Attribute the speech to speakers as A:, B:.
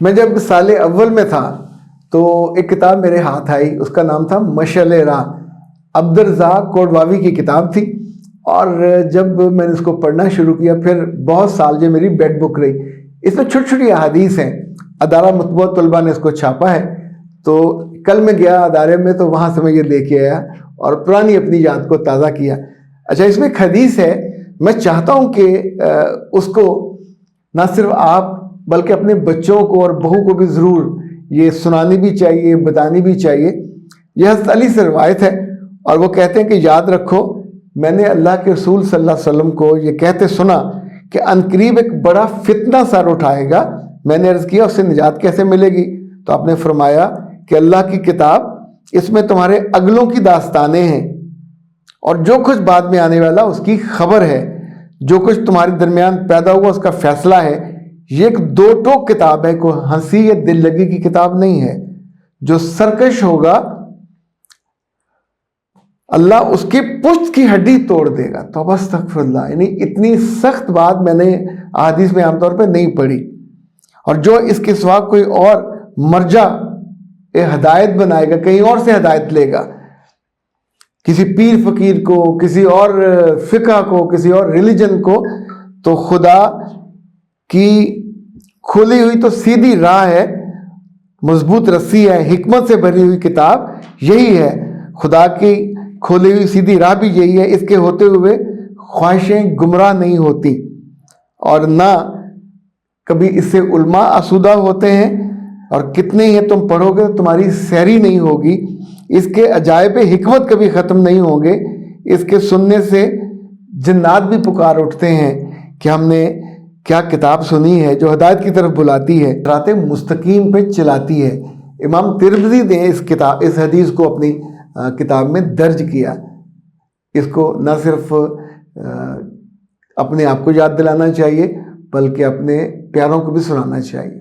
A: میں جب سال اول میں تھا تو ایک کتاب میرے ہاتھ آئی، اس کا نام تھا مشعل راہ، عبدالرزاق کوٹواوی کی کتاب تھی، اور جب میں نے اس کو پڑھنا شروع کیا پھر بہت سال جو میری بیڈ بک رہی۔ اس میں چھوٹی چھوٹی احادیث ہیں، ادارہ مطبوعۃ طلبہ نے اس کو چھاپا ہے، تو کل میں گیا ادارے میں تو وہاں سے میں یہ لے کے آیا اور پرانی اپنی یاد کو تازہ کیا۔ اچھا، اس میں ایک حدیث ہے، میں چاہتا ہوں کہ اس کو نہ صرف آپ بلکہ اپنے بچوں کو اور بہو کو بھی ضرور یہ سنانی بھی چاہیے، بتانی بھی چاہیے۔ یہ حضرت علی سے روایت ہے، اور وہ کہتے ہیں کہ یاد رکھو، میں نے اللہ کے رسول صلی اللہ علیہ وسلم کو یہ کہتے سنا کہ عنقریب ایک بڑا فتنہ سر اٹھائے گا۔ میں نے عرض کیا اس سے نجات کیسے ملے گی؟ تو آپ نے فرمایا کہ اللہ کی کتاب، اس میں تمہارے اگلوں کی داستانیں ہیں، اور جو کچھ بعد میں آنے والا اس کی خبر ہے، جو کچھ تمہارے درمیان پیدا ہوا اس کا فیصلہ ہے۔ یہ ایک دو ٹوک کتاب ہے، کوئی ہنسی یا دل لگی کی کتاب نہیں ہے۔ جو سرکش ہوگا اللہ اس کی پشت کی ہڈی توڑ دے گا۔ توبہ استغفر اللہ، یعنی اتنی سخت بات میں نے احادیث میں عام طور پہ نہیں پڑھی۔ اور جو اس کے سوا کوئی اور مرجع ہدایت بنائے گا، کہیں اور سے ہدایت لے گا، کسی پیر فقیر کو، کسی اور فقہ کو، کسی اور ریلیجن کو، تو خدا کی کھلی ہوئی تو سیدھی راہ ہے، مضبوط رسی ہے، حکمت سے بھری ہوئی کتاب یہی ہے۔ خدا کی کھلی ہوئی سیدھی راہ بھی یہی ہے، اس کے ہوتے ہوئے خواہشیں گمراہ نہیں ہوتی، اور نہ کبھی اس سے علماء آسودہ ہوتے ہیں، اور کتنے ہی تم پڑھو گے تمہاری سحری نہیں ہوگی۔ اس کے عجائب حکمت کبھی ختم نہیں ہوں گے۔ اس کے سننے سے جنات بھی پکار اٹھتے ہیں کہ ہم نے کیا کتاب سنی ہے جو ہدایت کی طرف بلاتی ہے، رات مستقیم پہ چلاتی ہے۔ امام ترمذی نے اس حدیث کو اپنی کتاب میں درج کیا۔ اس کو نہ صرف اپنے آپ کو یاد دلانا چاہیے بلکہ اپنے پیاروں کو بھی سنانا چاہیے۔